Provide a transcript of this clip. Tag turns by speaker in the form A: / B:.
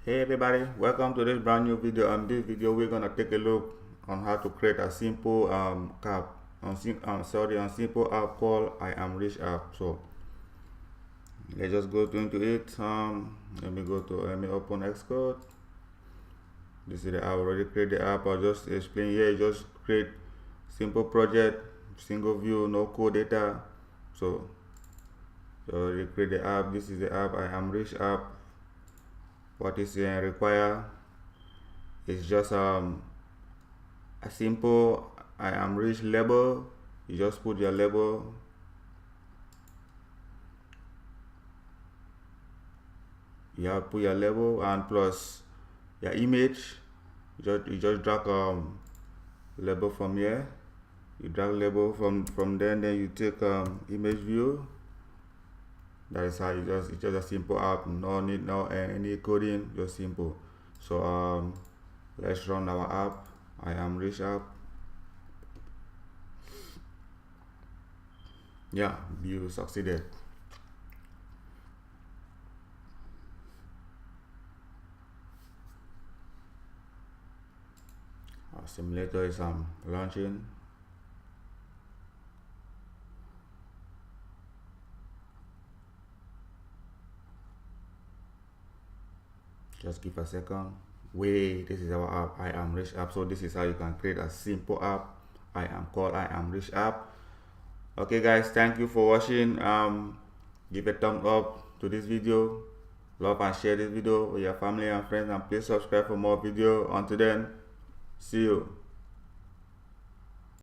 A: Hey everybody, welcome to this brand new video. On this video we're gonna take a look on how to create a simple app on simple app called I am rich app. So let's just go into it. Let me open Xcode. This is the app. Already create the app. I'll just explain here. Just create simple project, single view, no code data. So already create the app. This is the app, I am rich app. What is required is just a simple I am rich label. You just put your label. You have to put your label and plus your image. You just drag label from here. You drag label from there, and then you take image view. That is how it's just a simple app. No need any coding, just simple. So let's run our app. I am rich app. Yeah, you succeeded. Our simulator is launching. Just give a second. Wait, this is our app, I am rich app. So this is how you can create a simple app. I am rich app. Okay guys, thank you for watching. Give a thumbs up to this video, love and share this video with your family and friends, and please subscribe for more video. Until then, see you.